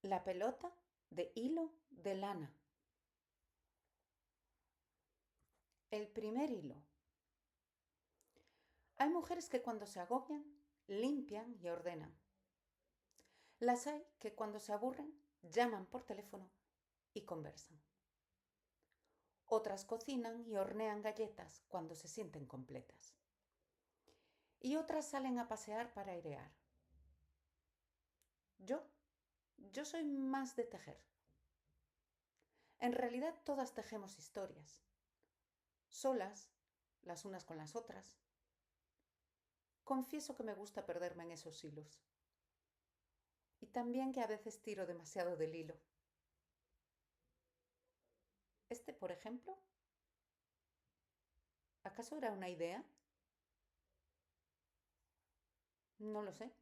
La pelota de hilo de lana. El primer hilo. Hay mujeres que cuando se agobian, limpian y ordenan. Las hay que cuando se aburren, llaman por teléfono y conversan. Otras cocinan y hornean galletas cuando se sienten completas. Y otras salen a pasear para airear. Yo soy más de tejer. En realidad todas tejemos historias, solas, las unas con las otras. Confieso que me gusta perderme en esos hilos. Y también que a veces tiro demasiado del hilo. Este, por ejemplo, ¿acaso era una idea? No lo sé.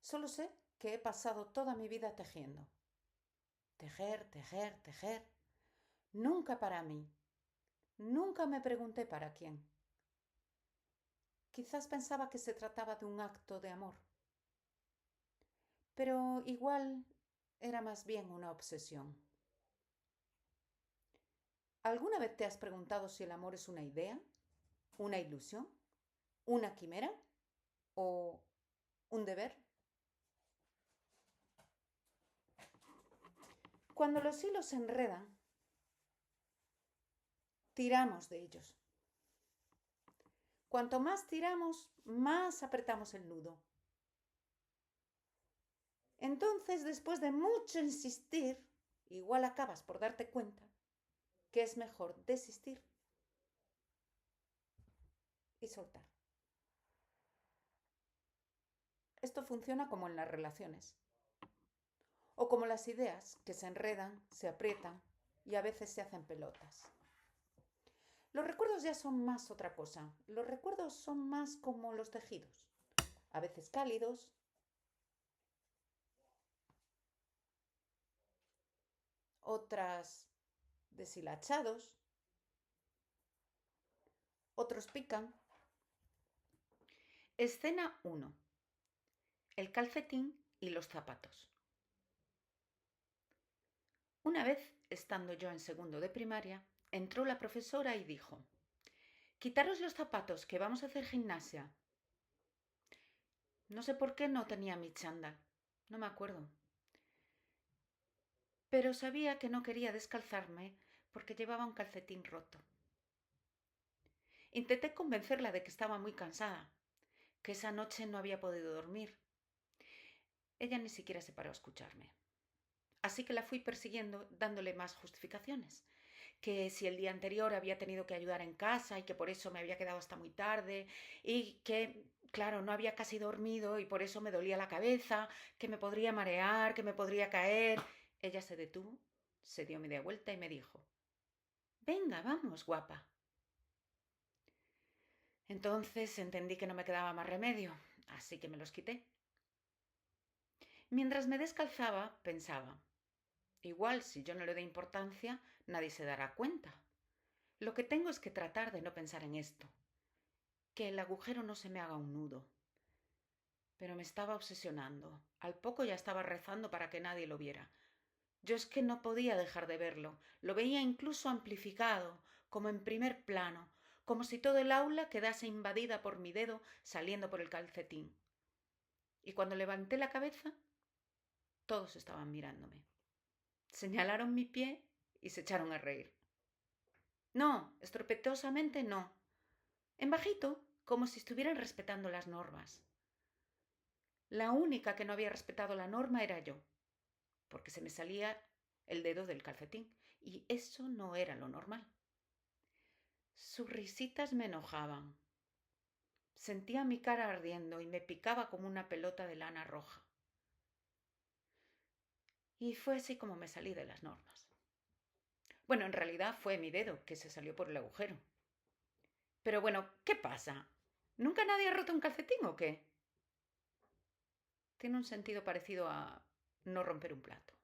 Solo sé que he pasado toda mi vida tejiendo. Tejer, tejer, tejer. Nunca para mí. Nunca me pregunté para quién. Quizás pensaba que se trataba de un acto de amor. Pero igual era más bien una obsesión. ¿Alguna vez te has preguntado si el amor es una idea, una ilusión, una quimera o un deber? Cuando los hilos se enredan, tiramos de ellos. Cuanto más tiramos, más apretamos el nudo. Entonces, después de mucho insistir, igual acabas por darte cuenta que es mejor desistir y soltar. Esto funciona como en las relaciones, o como las ideas que se enredan, se aprietan y a veces se hacen pelotas. Los recuerdos ya son más otra cosa. Los recuerdos son más como los tejidos, a veces cálidos, otras deshilachados, otros pican. Escena 1. El calcetín y los zapatos. Una vez, estando yo en segundo de primaria, entró la profesora y dijo: «Quitaros los zapatos, que vamos a hacer gimnasia». No sé por qué no tenía mi chándal, no me acuerdo. Pero sabía que no quería descalzarme porque llevaba un calcetín roto. Intenté convencerla de que estaba muy cansada, que esa noche no había podido dormir. Ella ni siquiera se paró a escucharme. Así que la fui persiguiendo dándole más justificaciones. Que si el día anterior había tenido que ayudar en casa y que por eso me había quedado hasta muy tarde y que, claro, no había casi dormido y por eso me dolía la cabeza, que me podría marear, que me podría caer. Ella se detuvo, se dio media vuelta y me dijo: «Venga, vamos, guapa». Entonces entendí que no me quedaba más remedio, así que me los quité. Mientras me descalzaba, pensaba: igual si yo no le doy importancia, nadie se dará cuenta. Lo que tengo es que tratar de no pensar en esto, que el agujero no se me haga un nudo. Pero me estaba obsesionando. Al poco ya estaba rezando para que nadie lo viera. Yo es que no podía dejar de verlo. Lo veía incluso amplificado, como en primer plano, como si todo el aula quedase invadida por mi dedo saliendo por el calcetín. Y cuando levanté la cabeza, todos estaban mirándome. Señalaron mi pie y se echaron a reír. No, estrepitosamente no. En bajito, como si estuvieran respetando las normas. La única que no había respetado la norma era yo, porque se me salía el dedo del calcetín, y eso no era lo normal. Sus risitas me enojaban. Sentía mi cara ardiendo y me picaba como una pelota de lana roja. Y fue así como me salí de las normas. Bueno, en realidad fue mi dedo que se salió por el agujero. Pero bueno, ¿qué pasa? ¿Nunca nadie ha roto un calcetín o qué? Tiene un sentido parecido a no romper un plato.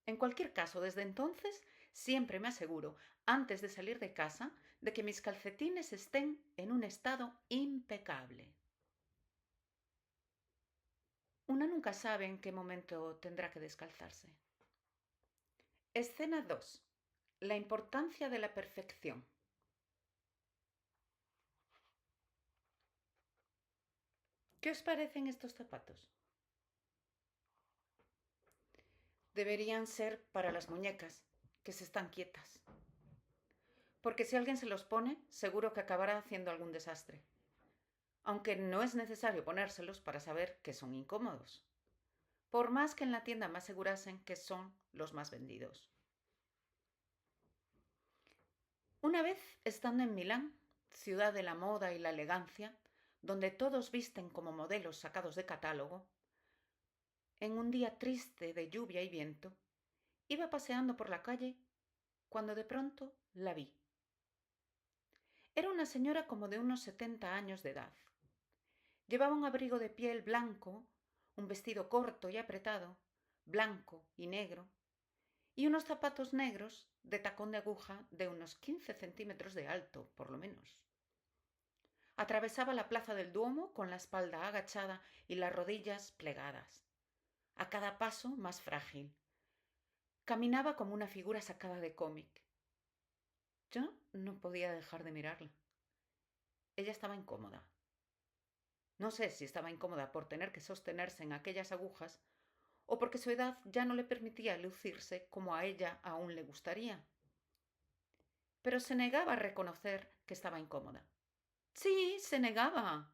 En cualquier caso, desde entonces siempre me aseguro, antes de salir de casa, de que mis calcetines estén en un estado impecable. Una nunca sabe en qué momento tendrá que descalzarse. Escena 2. La importancia de la perfección. ¿Qué os parecen estos zapatos? Deberían ser para las muñecas, que se están quietas. Porque si alguien se los pone, seguro que acabará haciendo algún desastre. Aunque no es necesario ponérselos para saber que son incómodos. Por más que en la tienda me asegurasen que son los más vendidos. Una vez, estando en Milán, ciudad de la moda y la elegancia, donde todos visten como modelos sacados de catálogo, en un día triste de lluvia y viento, iba paseando por la calle cuando de pronto la vi. Era una señora como de unos 70 años de edad. Llevaba un abrigo de piel blanco, un vestido corto y apretado, blanco y negro, y unos zapatos negros de tacón de aguja de unos 15 centímetros de alto, por lo menos. Atravesaba la plaza del Duomo con la espalda agachada y las rodillas plegadas, a cada paso más frágil. Caminaba como una figura sacada de cómic. Yo no podía dejar de mirarla. Ella estaba incómoda. No sé si estaba incómoda por tener que sostenerse en aquellas agujas o porque su edad ya no le permitía lucirse como a ella aún le gustaría. Pero se negaba a reconocer que estaba incómoda. Sí, se negaba,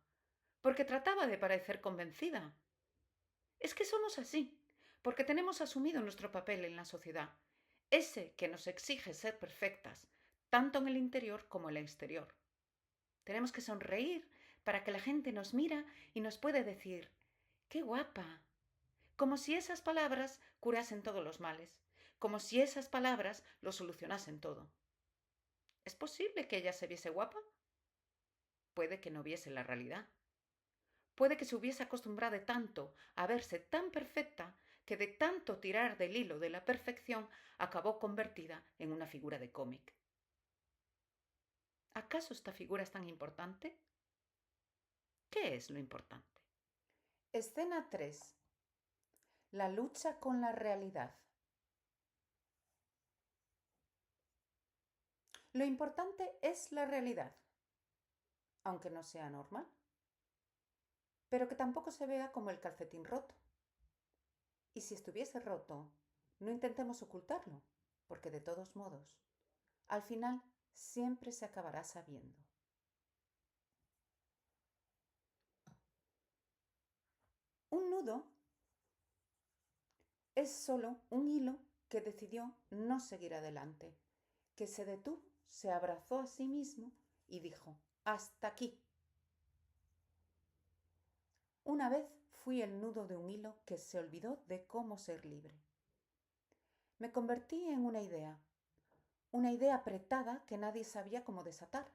porque trataba de parecer convencida. Es que somos así, porque tenemos asumido nuestro papel en la sociedad, ese que nos exige ser perfectas, tanto en el interior como en el exterior. Tenemos que sonreír para que la gente nos mira y nos puede decir, ¡qué guapa! Como si esas palabras curasen todos los males, como si esas palabras lo solucionasen todo. ¿Es posible que ella se viese guapa? Puede que no viese la realidad. Puede que se hubiese acostumbrado tanto a verse tan perfecta que de tanto tirar del hilo de la perfección acabó convertida en una figura de cómic. ¿Acaso esta figura es tan importante? ¿Qué es lo importante? Escena 3. La lucha con la realidad. Lo importante es la realidad, aunque no sea normal, pero que tampoco se vea como el calcetín roto. Y si estuviese roto, no intentemos ocultarlo, porque de todos modos, al final siempre se acabará sabiendo. Un nudo es solo un hilo que decidió no seguir adelante, que se detuvo, se abrazó a sí mismo y dijo, hasta aquí. Una vez fui el nudo de un hilo que se olvidó de cómo ser libre. Me convertí en una idea apretada que nadie sabía cómo desatar.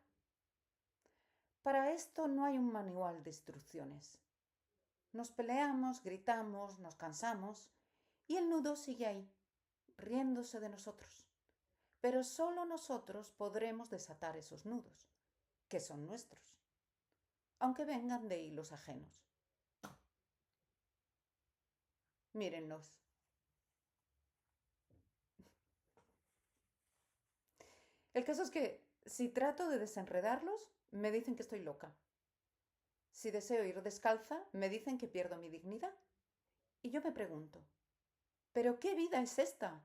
Para esto no hay un manual de instrucciones. Nos peleamos, gritamos, nos cansamos y el nudo sigue ahí, riéndose de nosotros. Pero solo nosotros podremos desatar esos nudos, que son nuestros, aunque vengan de hilos ajenos. Mírenlos. El caso es que si trato de desenredarlos, me dicen que estoy loca. Si deseo ir descalza, me dicen que pierdo mi dignidad. Y yo me pregunto, ¿pero qué vida es esta?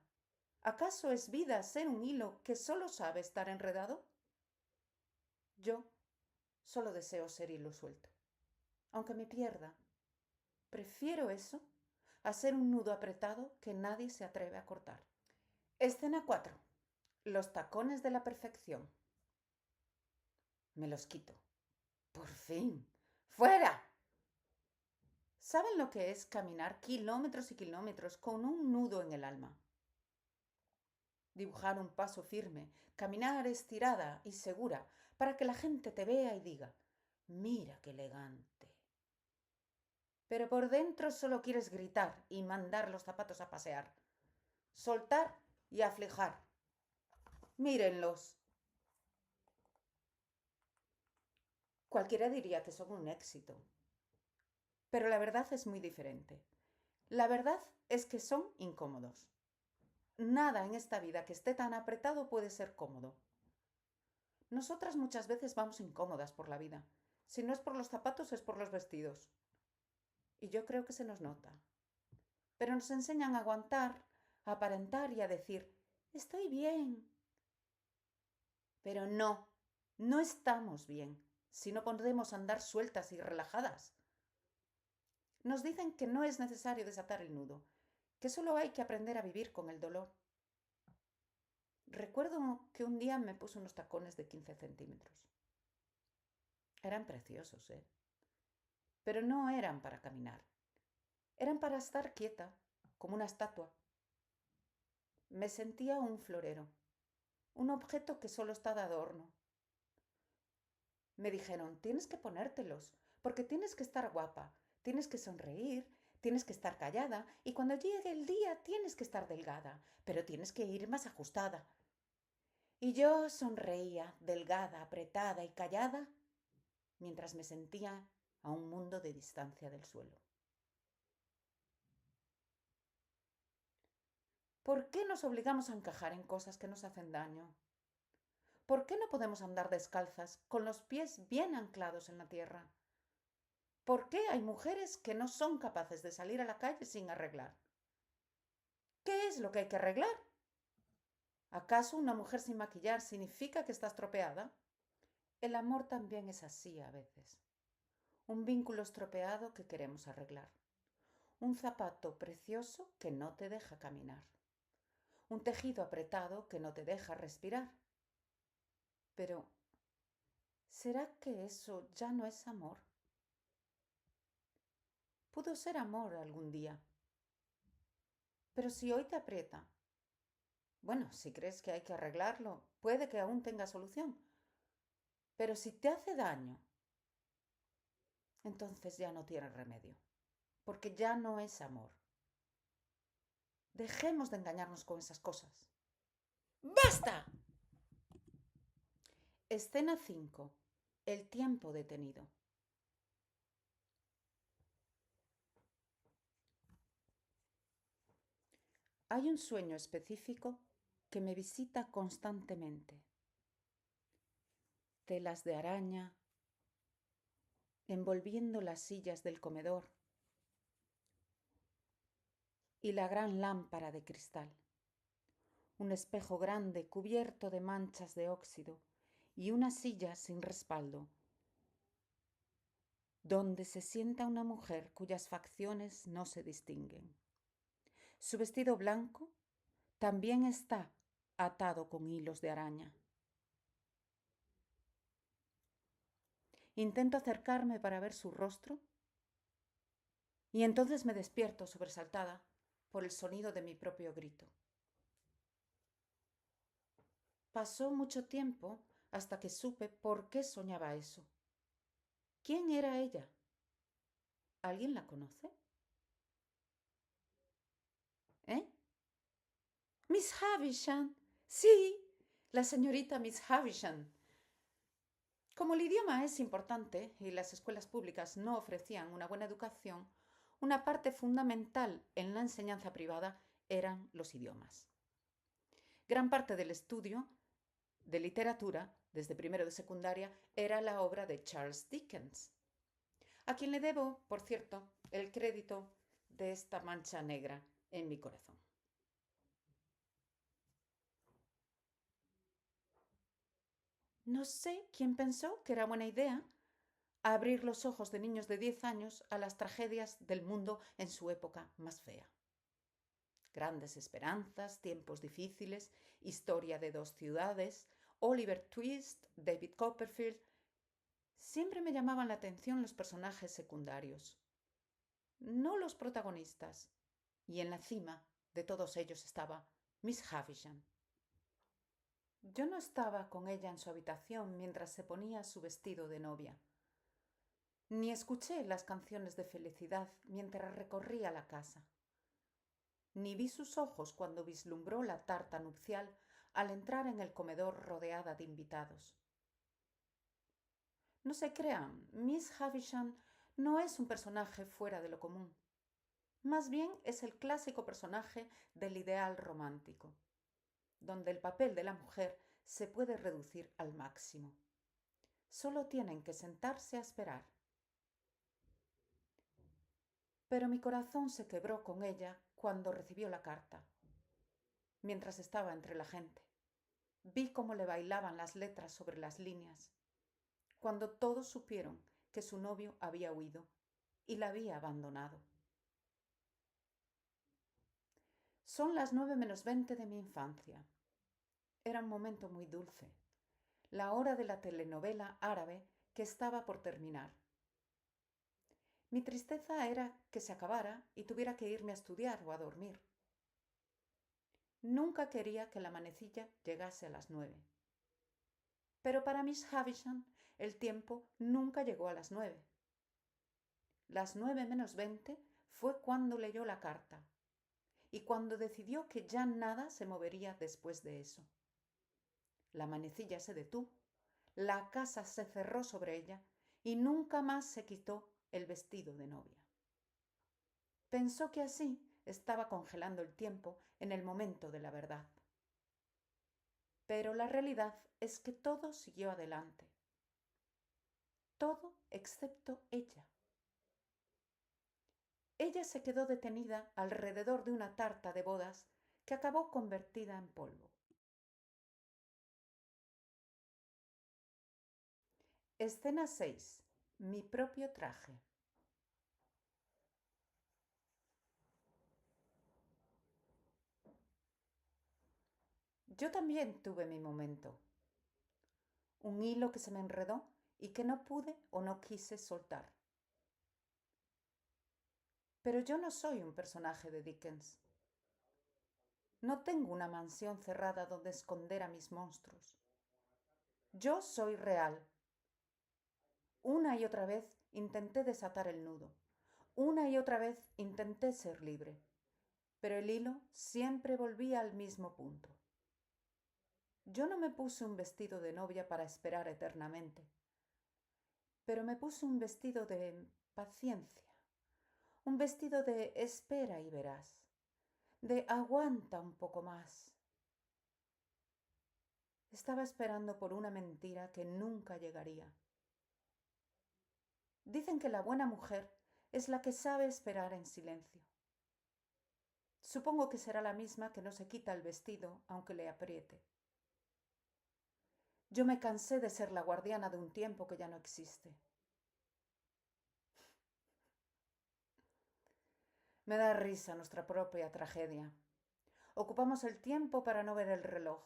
¿Acaso es vida ser un hilo que solo sabe estar enredado? Yo solo deseo ser hilo suelto. Aunque me pierda, prefiero eso a ser un nudo apretado que nadie se atreve a cortar. Escena 4. Los tacones de la perfección. Me los quito. Por fin. ¡Fuera! ¿Saben lo que es caminar kilómetros y kilómetros con un nudo en el alma? Dibujar un paso firme, caminar estirada y segura para que la gente te vea y diga, mira qué elegante. Pero por dentro solo quieres gritar y mandar los zapatos a pasear, soltar y aflijar. Mírenlos. Cualquiera diría que son un éxito. Pero la verdad es muy diferente. La verdad es que son incómodos. Nada en esta vida que esté tan apretado puede ser cómodo. Nosotras muchas veces vamos incómodas por la vida. Si no es por los zapatos, es por los vestidos. Y yo creo que se nos nota. Pero nos enseñan a aguantar, a aparentar y a decir, estoy bien. Pero no estamos bien si no podemos andar sueltas y relajadas. Nos dicen que no es necesario desatar el nudo, que solo hay que aprender a vivir con el dolor. Recuerdo que un día me puse unos tacones de 15 centímetros. Eran preciosos, ¿eh? Pero no eran para caminar. Eran para estar quieta, como una estatua. Me sentía un florero, un objeto que solo está de adorno. Me dijeron, tienes que ponértelos, porque tienes que estar guapa, tienes que sonreír, tienes que estar callada y cuando llegue el día tienes que estar delgada, pero tienes que ir más ajustada. Y yo sonreía, delgada, apretada y callada, mientras me sentía a un mundo de distancia del suelo. ¿Por qué nos obligamos a encajar en cosas que nos hacen daño? ¿Por qué no podemos andar descalzas, con los pies bien anclados en la tierra? ¿Por qué hay mujeres que no son capaces de salir a la calle sin arreglar? ¿Qué es lo que hay que arreglar? ¿Acaso una mujer sin maquillar significa que está estropeada? El amor también es así a veces. Un vínculo estropeado que queremos arreglar. Un zapato precioso que no te deja caminar. Un tejido apretado que no te deja respirar. Pero, ¿será que eso ya no es amor? Pudo ser amor algún día. Pero si hoy te aprieta, bueno, si crees que hay que arreglarlo, puede que aún tenga solución. Pero si te hace daño, entonces ya no tiene remedio, porque ya no es amor. Dejemos de engañarnos con esas cosas. ¡Basta! Escena 5. El tiempo detenido. Hay un sueño específico que me visita constantemente. Telas de araña, envolviendo las sillas del comedor y la gran lámpara de cristal. Un espejo grande cubierto de manchas de óxido y una silla sin respaldo, donde se sienta una mujer cuyas facciones no se distinguen. Su vestido blanco también está atado con hilos de araña. Intento acercarme para ver su rostro y entonces me despierto sobresaltada por el sonido de mi propio grito. Pasó mucho tiempo hasta que supe por qué soñaba eso. ¿Quién era ella? ¿Alguien la conoce? ¿Eh? Miss Havisham. Sí, la señorita Miss Havisham. Como el idioma es importante y las escuelas públicas no ofrecían una buena educación, una parte fundamental en la enseñanza privada eran los idiomas. Gran parte del estudio de literatura, desde primero de secundaria, era la obra de Charles Dickens, a quien le debo, por cierto, el crédito de esta mancha negra en mi corazón. No sé quién pensó que era buena idea abrir los ojos de niños de 10 años a las tragedias del mundo en su época más fea. Grandes esperanzas, tiempos difíciles, historia de dos ciudades, Oliver Twist, David Copperfield. Siempre me llamaban la atención los personajes secundarios, no los protagonistas. Y en la cima de todos ellos estaba Miss Havisham. Yo no estaba con ella en su habitación mientras se ponía su vestido de novia, ni escuché las canciones de felicidad mientras recorría la casa, ni vi sus ojos cuando vislumbró la tarta nupcial al entrar en el comedor rodeada de invitados. No se crean, Miss Havisham no es un personaje fuera de lo común. Más bien es el clásico personaje del ideal romántico, donde el papel de la mujer se puede reducir al máximo. Solo tienen que sentarse a esperar. Pero mi corazón se quebró con ella cuando recibió la carta. Mientras estaba entre la gente, vi cómo le bailaban las letras sobre las líneas, cuando todos supieron que su novio había huido y la había abandonado. Son las 9:20 de mi infancia. Era un momento muy dulce, la hora de la telenovela árabe que estaba por terminar. Mi tristeza era que se acabara y tuviera que irme a estudiar o a dormir. Nunca quería que la manecilla llegase a las 9. Pero para Miss Havisham el tiempo nunca llegó a las 9. Las 9:20 fue cuando leyó la carta y cuando decidió que ya nada se movería después de eso. La manecilla se detuvo, la casa se cerró sobre ella y nunca más se quitó el vestido de novia. Pensó que así estaba congelando el tiempo en el momento de la verdad. Pero la realidad es que todo siguió adelante. Todo excepto ella. Ella se quedó detenida alrededor de una tarta de bodas que acabó convertida en polvo. Escena 6. Mi propio traje. Yo también tuve mi momento. Un hilo que se me enredó y que no pude o no quise soltar. Pero yo no soy un personaje de Dickens. No tengo una mansión cerrada donde esconder a mis monstruos. Yo soy real. Una y otra vez intenté desatar el nudo. Una y otra vez intenté ser libre. Pero el hilo siempre volvía al mismo punto. Yo no me puse un vestido de novia para esperar eternamente, pero me puse un vestido de paciencia, un vestido de espera y verás, de aguanta un poco más. Estaba esperando por una mentira que nunca llegaría. Dicen que la buena mujer es la que sabe esperar en silencio. Supongo que será la misma que no se quita el vestido aunque le apriete. Yo me cansé de ser la guardiana de un tiempo que ya no existe. Me da risa nuestra propia tragedia. Ocupamos el tiempo para no ver el reloj.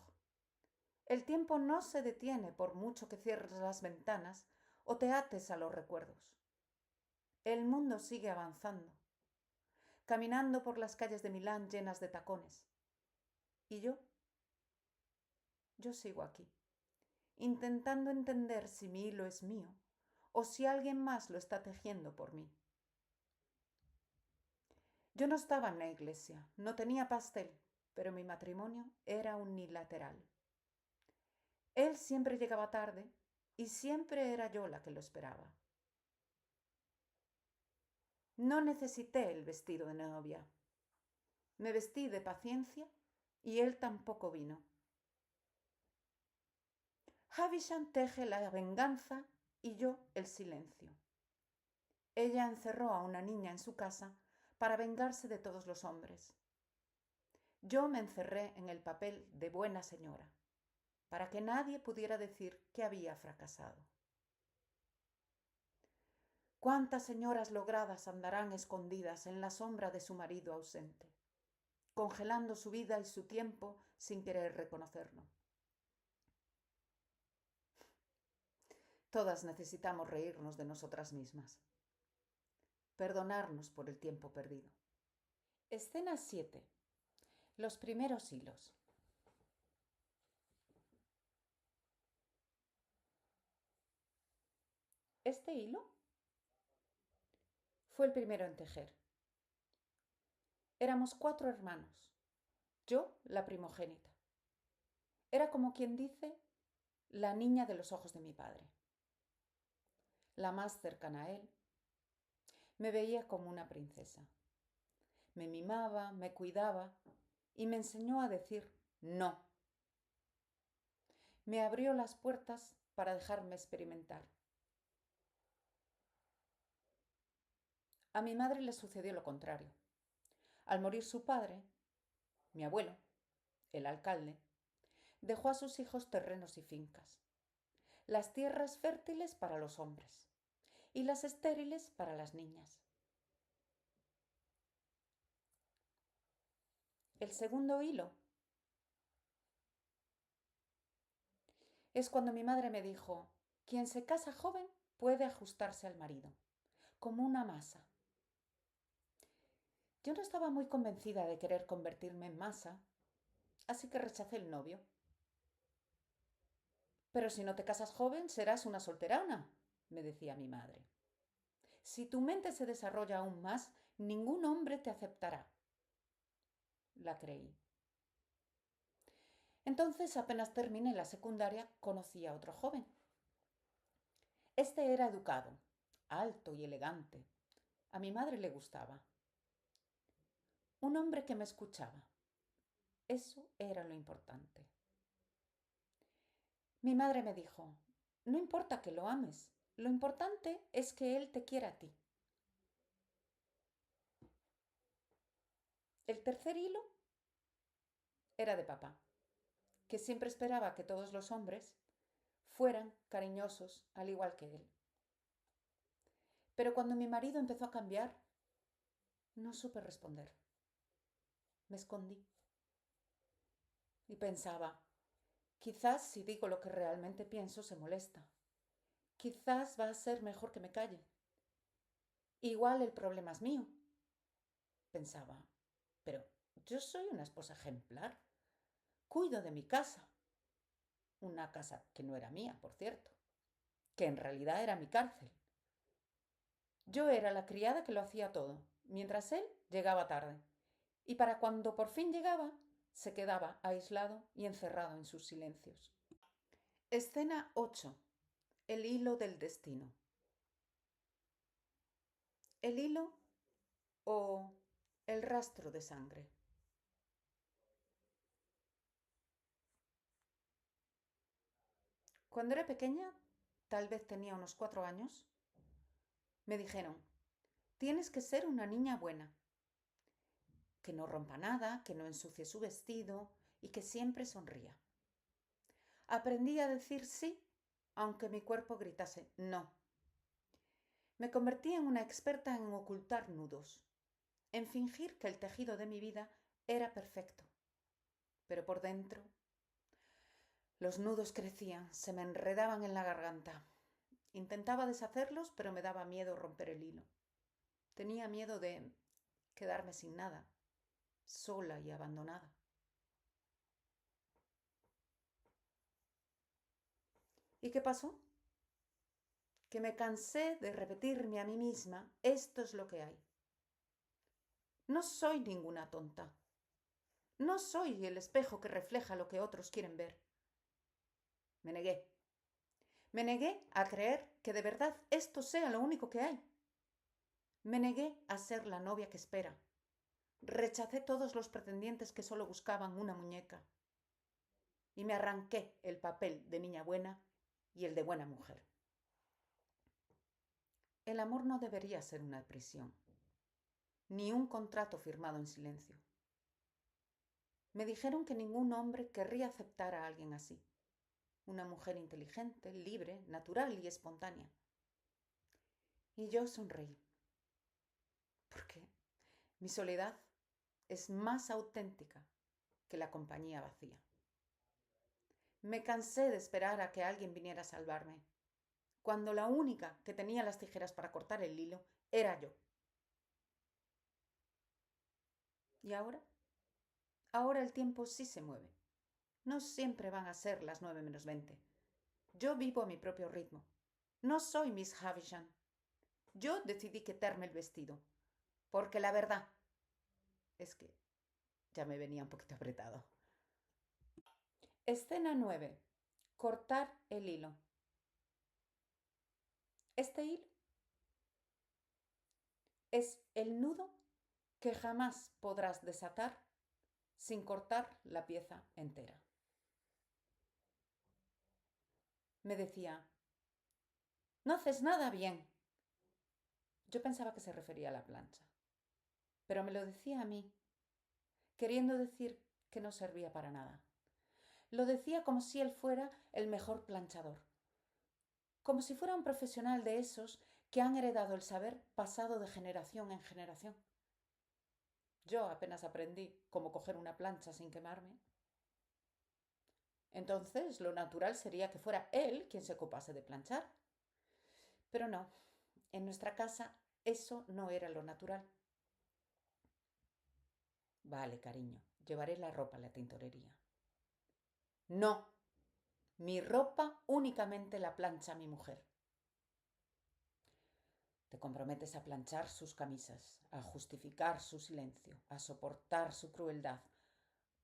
El tiempo no se detiene por mucho que cierres las ventanas o te ates a los recuerdos. El mundo sigue avanzando, caminando por las calles de Milán llenas de tacones. Y yo sigo aquí, intentando entender si mi hilo es mío o si alguien más lo está tejiendo por mí. Yo no estaba en la iglesia, no tenía pastel, pero mi matrimonio era unilateral. Él siempre llegaba tarde y siempre era yo la que lo esperaba. No necesité el vestido de novia. Me vestí de paciencia y él tampoco vino. Havisham teje la venganza y yo el silencio. Ella encerró a una niña en su casa para vengarse de todos los hombres. Yo me encerré en el papel de buena señora, para que nadie pudiera decir que había fracasado. ¿Cuántas señoras logradas andarán escondidas en la sombra de su marido ausente, congelando su vida y su tiempo sin querer reconocerlo? Todas necesitamos reírnos de nosotras mismas, perdonarnos por el tiempo perdido. Escena 7. Los primeros hilos. Este hilo fue el primero en tejer. Éramos 4 hermanos, yo la primogénita. Era como quien dice la niña de los ojos de mi padre, la más cercana a él, Me veía como una princesa. Me mimaba, me cuidaba y me enseñó a decir no. Me abrió las puertas para dejarme experimentar. A mi madre le sucedió lo contrario. Al morir su padre, mi abuelo, el alcalde, dejó a sus hijos terrenos y fincas, las tierras fértiles para los hombres y las estériles para las niñas. El segundo hilo es cuando mi madre me dijo: quien se casa joven puede ajustarse al marido, como una masa. Yo no estaba muy convencida de querer convertirme en masa, así que rechacé el novio. Pero si no te casas joven, serás una solterona, me decía mi madre. Si tu mente se desarrolla aún más, ningún hombre te aceptará. La creí. Entonces, apenas terminé la secundaria, conocí a otro joven. Este era educado, alto y elegante. A mi madre le gustaba. Un hombre que me escuchaba. Eso era lo importante. Mi madre me dijo: no importa que lo ames, lo importante es que él te quiera a ti. El tercer hilo era de papá, que siempre esperaba que todos los hombres fueran cariñosos al igual que él. Pero cuando mi marido empezó a cambiar, no supe responder. Me escondí. Y pensaba: quizás si digo lo que realmente pienso se molesta. Quizás va a ser mejor que me calle. Igual el problema es mío. Pensaba: pero yo soy una esposa ejemplar. Cuido de mi casa. Una casa que no era mía, por cierto, que en realidad era mi cárcel. Yo era la criada que lo hacía todo, mientras él llegaba tarde. Y para cuando por fin llegaba, se quedaba aislado y encerrado en sus silencios. Escena 8. El hilo del destino. El hilo o el rastro de sangre. Cuando era pequeña, tal vez tenía unos 4 años, me dijeron: tienes que ser una niña buena, que no rompa nada, que no ensucie su vestido y que siempre sonría. Aprendí a decir sí, aunque mi cuerpo gritase no. Me convertí en una experta en ocultar nudos, en fingir que el tejido de mi vida era perfecto. Pero por dentro, los nudos crecían, se me enredaban en la garganta. Intentaba deshacerlos, pero me daba miedo romper el hilo. Tenía miedo de quedarme sin nada, sola y abandonada. ¿Y qué pasó? Que me cansé de repetirme a mí misma: esto es lo que hay. No soy ninguna tonta. No soy el espejo que refleja lo que otros quieren ver. Me negué. Me negué a creer que de verdad esto sea lo único que hay. Me negué a ser la novia que espera. Rechacé todos los pretendientes que solo buscaban una muñeca. Y me arranqué el papel de niña buena y el de buena mujer. El amor no debería ser una prisión, ni un contrato firmado en silencio. Me dijeron que ningún hombre querría aceptar a alguien así. Una mujer inteligente, libre, natural y espontánea. Y yo sonreí, porque mi soledad es más auténtica que la compañía vacía. Me cansé de esperar a que alguien viniera a salvarme, cuando la única que tenía las tijeras para cortar el hilo era yo. ¿Y ahora? Ahora el tiempo sí se mueve. No siempre van a ser las 9:20. Yo vivo a mi propio ritmo. No soy Miss Havisham. Yo decidí quitarme el vestido, porque la verdad es que ya me venía un poquito apretado. Escena 9. Cortar el hilo. Este hilo es el nudo que jamás podrás desatar sin cortar la pieza entera. Me decía, no haces nada bien. Yo pensaba que se refería a la plancha, pero me lo decía a mí, queriendo decir que no servía para nada. Lo decía como si él fuera el mejor planchador, como si fuera un profesional de esos que han heredado el saber pasado de generación en generación. Yo apenas aprendí cómo coger una plancha sin quemarme. Entonces, lo natural sería que fuera él quien se ocupase de planchar. Pero no, en nuestra casa eso no era lo natural. Vale, cariño, llevaré la ropa a la tintorería. No, mi ropa únicamente la plancha mi mujer. Te comprometes a planchar sus camisas, a justificar su silencio, a soportar su crueldad,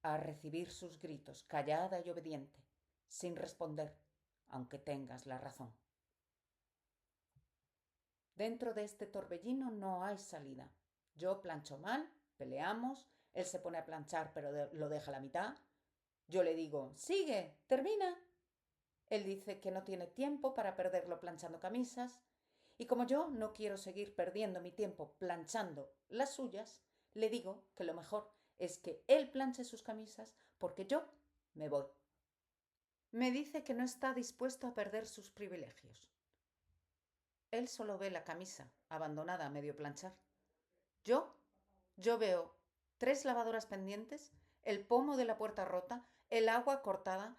a recibir sus gritos, callada y obediente, sin responder, aunque tengas la razón. Dentro de este torbellino no hay salida. Yo plancho mal, peleamos, él se pone a planchar pero lo deja a la mitad. Yo le digo, sigue, termina. Él dice que no tiene tiempo para perderlo planchando camisas. Y como yo no quiero seguir perdiendo mi tiempo planchando las suyas, le digo que lo mejor es que él planche sus camisas porque yo me voy. Me dice que no está dispuesto a perder sus privilegios. Él solo ve la camisa abandonada a medio planchar. Yo veo 3 lavadoras pendientes, el pomo de la puerta rota, el agua cortada,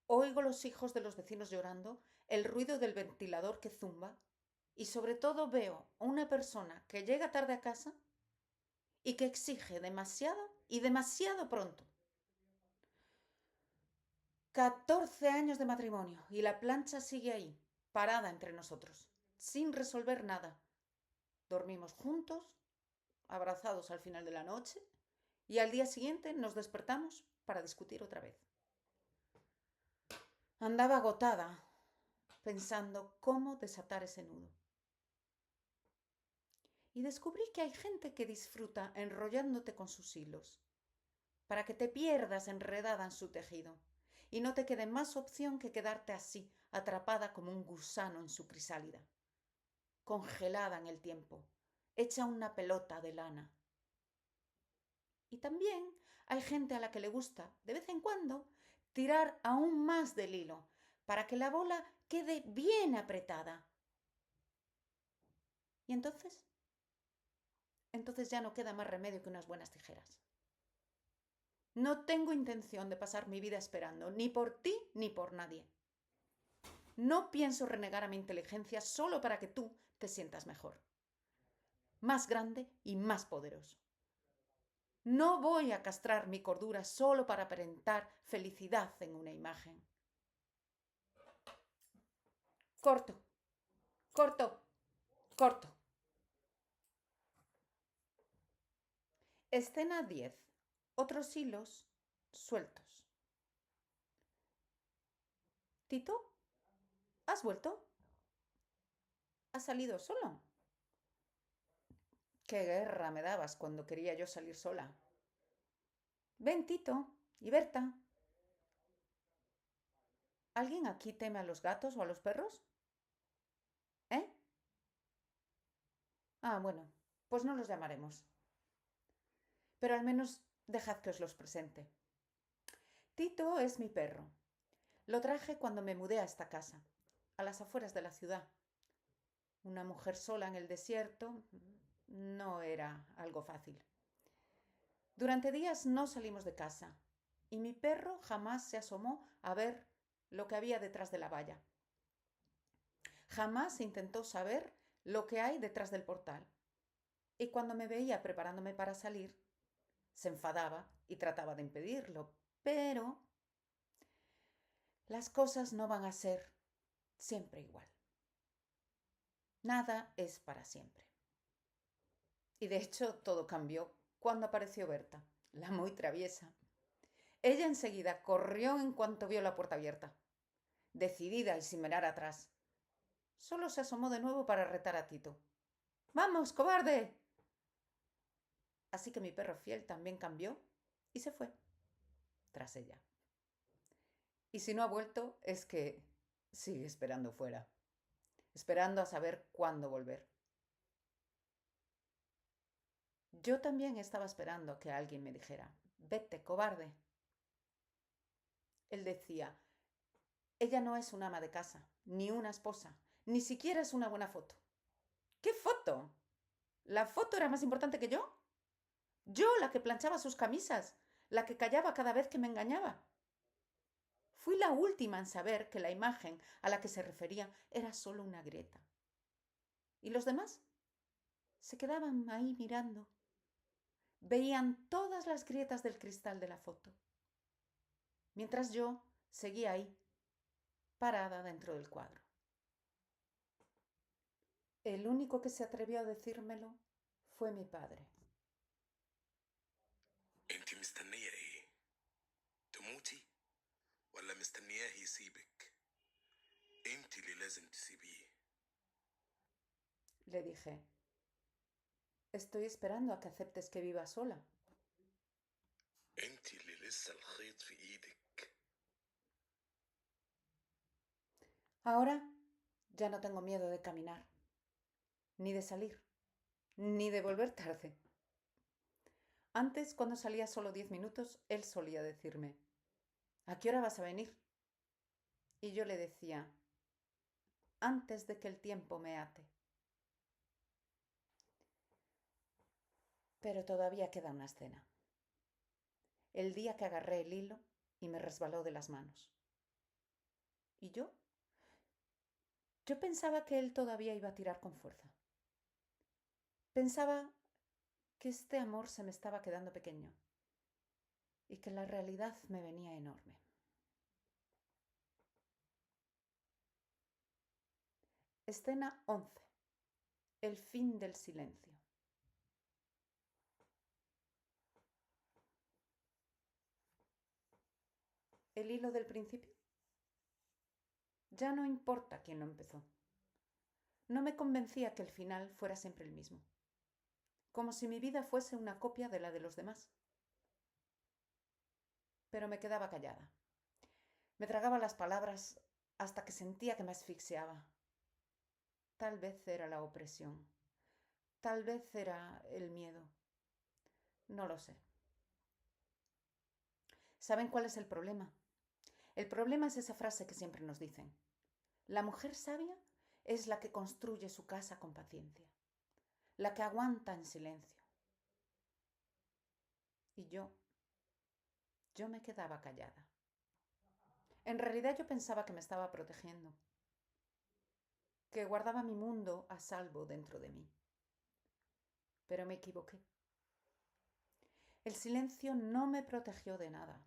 oigo los hijos de los vecinos llorando, el ruido del ventilador que zumba y sobre todo veo a una persona que llega tarde a casa y que exige demasiado y demasiado pronto. 14 años de matrimonio y la plancha sigue ahí, parada entre nosotros, sin resolver nada. Dormimos juntos, abrazados al final de la noche, y al día siguiente nos despertamos para discutir otra vez. Andaba agotada, pensando cómo desatar ese nudo. Y descubrí que hay gente que disfruta enrollándote con sus hilos, para que te pierdas enredada en su tejido y no te quede más opción que quedarte así, atrapada como un gusano en su crisálida, congelada en el tiempo, hecha una pelota de lana. Y también hay gente a la que le gusta, de vez en cuando, tirar aún más del hilo, para que la bola quede bien apretada. ¿Y entonces? Entonces ya no queda más remedio que unas buenas tijeras. No tengo intención de pasar mi vida esperando, ni por ti ni por nadie. No pienso renegar a mi inteligencia solo para que tú te sientas mejor, más grande y más poderoso. No voy a castrar mi cordura solo para aparentar felicidad en una imagen. Corto, corto, corto. Escena 10. Otros hilos sueltos. ¿Tito? ¿Has vuelto? ¿Has salido solo? Qué guerra me dabas cuando quería yo salir sola. Ven, Tito y Berta. ¿Alguien aquí teme a los gatos o a los perros? ¿Eh? Ah, bueno, pues no los llamaremos. Pero al menos dejad que os los presente. Tito es mi perro. Lo traje cuando me mudé a esta casa, a las afueras de la ciudad. Una mujer sola en el desierto no era algo fácil. Durante días no salimos de casa y mi perro jamás se asomó a ver lo que había detrás de la valla. Jamás intentó saber lo que hay detrás del portal. Y cuando me veía preparándome para salir, se enfadaba y trataba de impedirlo. Pero las cosas no van a ser siempre igual. Nada es para siempre. Y de hecho todo cambió cuando apareció Berta, la muy traviesa. Ella enseguida corrió en cuanto vio la puerta abierta, decidida y sin mirar atrás. Solo se asomó de nuevo para retar a Tito. ¡Vamos, cobarde! así que mi perro fiel también cambió y se fue tras ella. Y si no ha vuelto, es que sigue esperando fuera, esperando a saber cuándo volver. Yo también estaba esperando que alguien me dijera: vete, cobarde. Él decía: ella no es una ama de casa, ni una esposa, ni siquiera es una buena foto. ¿Qué foto? ¿La foto era más importante que yo? Yo, la que planchaba sus camisas, la que callaba cada vez que me engañaba. Fui la última en saber que la imagen a la que se refería era solo una grieta. ¿Y los demás? Se quedaban ahí mirando. Veían todas las grietas del cristal de la foto, mientras yo seguía ahí, parada dentro del cuadro. El único que se atrevió a decírmelo fue mi padre. انتي مستنية ايه؟ تموتي؟ ولا مستنياه يسيبك؟ انتي اللي لازم تسيبيه. Le dije: estoy esperando a que aceptes que viva sola. انتي اللي لسه الخيط في ايدك. Ahora ya no tengo miedo de caminar, ni de salir, ni de volver tarde. Antes, cuando salía solo 10 minutos, él solía decirme: ¿a qué hora vas a venir? Y yo le decía: antes de que el tiempo me ate. Pero todavía queda una escena. El día que agarré el hilo y me resbaló de las manos. ¿Y yo? Yo pensaba que él todavía iba a tirar con fuerza. Pensaba que este amor se me estaba quedando pequeño y que la realidad me venía enorme. Escena 11. El fin del silencio. ¿El hilo del principio? Ya no importa quién lo empezó. No me convencía que el final fuera siempre el mismo, como si mi vida fuese una copia de la de los demás. Pero me quedaba callada. Me tragaba las palabras hasta que sentía que me asfixiaba. Tal vez era la opresión. Tal vez era el miedo. No lo sé. ¿Saben cuál es el problema? El problema es esa frase que siempre nos dicen: la mujer sabia es la que construye su casa con paciencia, la que aguanta en silencio. Y yo me quedaba callada. En realidad yo pensaba que me estaba protegiendo, que guardaba mi mundo a salvo dentro de mí. Pero me equivoqué. El silencio no me protegió de nada.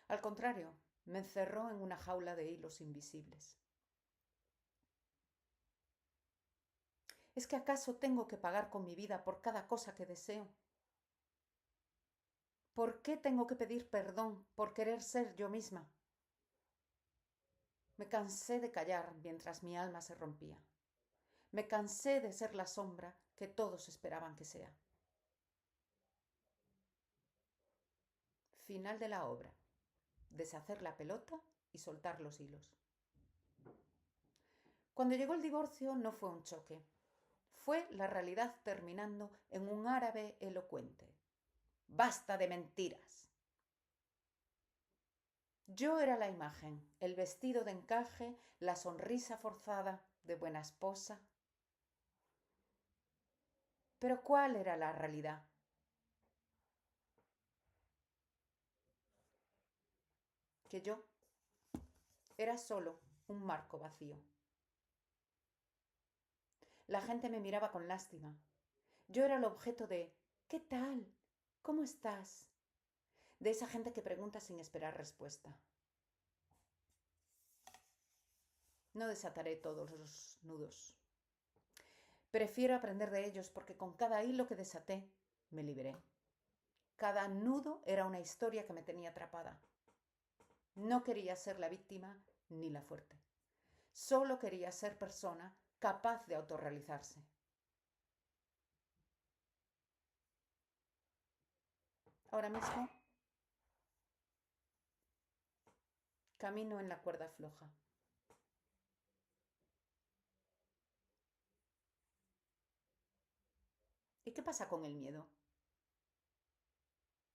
Al contrario, me encerró en una jaula de hilos invisibles. ¿Es que acaso tengo que pagar con mi vida por cada cosa que deseo? ¿Por qué tengo que pedir perdón por querer ser yo misma? Me cansé de callar mientras mi alma se rompía. Me cansé de ser la sombra que todos esperaban que sea. Final de la obra: deshacer la pelota y soltar los hilos. Cuando llegó el divorcio no fue un choque. Fue la realidad terminando en un árabe elocuente: ¡basta de mentiras! Yo era la imagen, el vestido de encaje, la sonrisa forzada de buena esposa. Pero ¿cuál era la realidad? Que yo era solo un marco vacío. La gente me miraba con lástima. Yo era el objeto de ¿qué tal? ¿Cómo estás? De esa gente que pregunta sin esperar respuesta. No desataré todos los nudos. Prefiero aprender de ellos porque con cada hilo que desaté me liberé. Cada nudo era una historia que me tenía atrapada. No quería ser la víctima ni la fuerte. Solo quería ser persona capaz de autorrealizarse. Ahora mismo camino en la cuerda floja. ¿Y qué pasa con el miedo?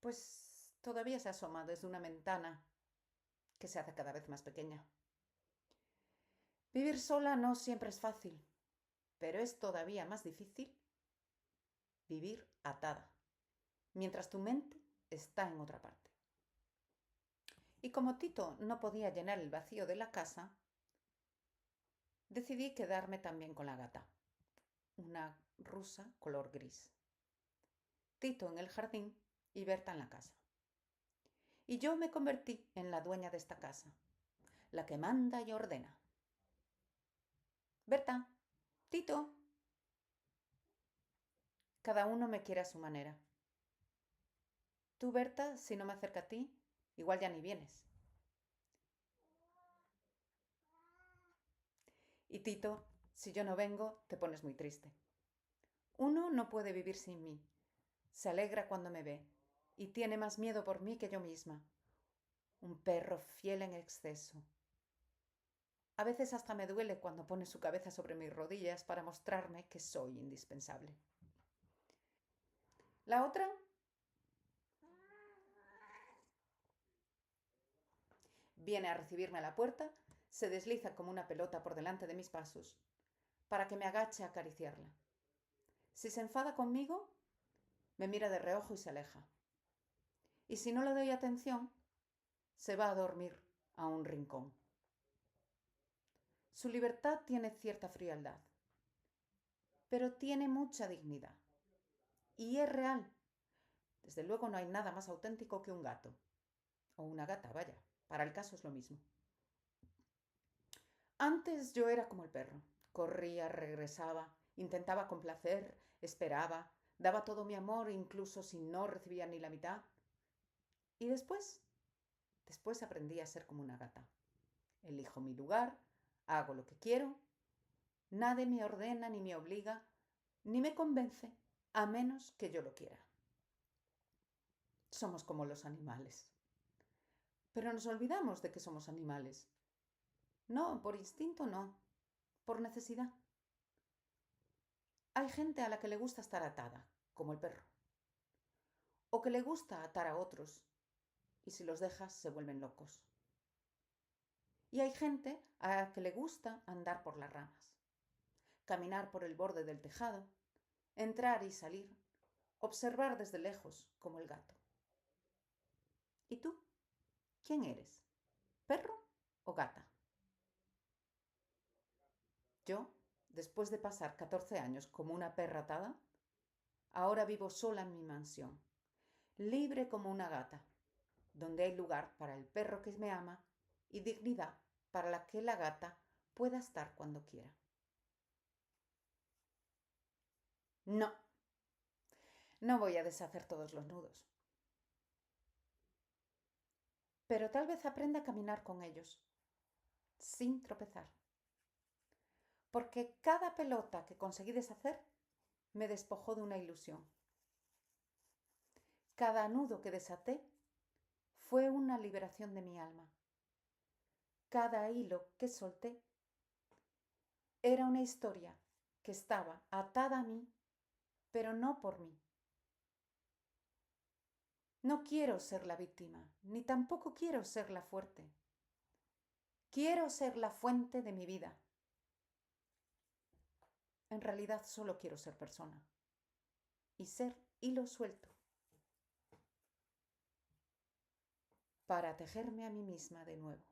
Pues todavía se asoma desde una ventana que se hace cada vez más pequeña. Vivir sola no siempre es fácil, pero es todavía más difícil vivir atada, mientras tu mente está en otra parte. Y como Tito no podía llenar el vacío de la casa, decidí quedarme también con la gata, una rusa color gris. Tito en el jardín y Berta en la casa. Y yo me convertí en la dueña de esta casa, la que manda y ordena. Berta, Tito. Cada uno me quiere a su manera. Tú, Berta, si no me acerco a ti, igual ya ni vienes. Y Tito, si yo no vengo, te pones muy triste. Uno no puede vivir sin mí. Se alegra cuando me ve y tiene más miedo por mí que yo misma. Un perro fiel en exceso. A veces hasta me duele cuando pone su cabeza sobre mis rodillas para mostrarme que soy indispensable. La otra viene a recibirme a la puerta, se desliza como una pelota por delante de mis pasos, para que me agache a acariciarla. Si se enfada conmigo, me mira de reojo y se aleja. Y si no le doy atención, se va a dormir a un rincón. Su libertad tiene cierta frialdad, pero tiene mucha dignidad. Y es real. Desde luego no hay nada más auténtico que un gato. O una gata, vaya. Para el caso es lo mismo. Antes yo era como el perro. Corría, regresaba, intentaba complacer, esperaba, daba todo mi amor incluso si no recibía ni la mitad. Y después aprendí a ser como una gata. Elijo mi lugar, hago lo que quiero, nadie me ordena ni me obliga, ni me convence, a menos que yo lo quiera. Somos como los animales. Pero nos olvidamos de que somos animales. No, por instinto no, por necesidad. Hay gente a la que le gusta estar atada, como el perro. O que le gusta atar a otros, y si los dejas se vuelven locos. Y hay gente a la que le gusta andar por las ramas, caminar por el borde del tejado, entrar y salir, observar desde lejos, como el gato. ¿Y tú? ¿Quién eres? ¿Perro o gata? Yo, después de pasar 14 años como una perra atada, ahora vivo sola en mi mansión, libre como una gata, donde hay lugar para el perro que me ama y dignidad para la que la gata pueda estar cuando quiera. No voy a deshacer todos los nudos. Pero tal vez aprenda a caminar con ellos, sin tropezar. Porque cada pelota que conseguí deshacer me despojó de una ilusión. Cada nudo que desaté fue una liberación de mi alma. Cada hilo que solté era una historia que estaba atada a mí, pero no por mí. No quiero ser la víctima, ni tampoco quiero ser la fuerte. Quiero ser la fuente de mi vida. En realidad solo quiero ser persona y ser hilo suelto para tejerme a mí misma de nuevo.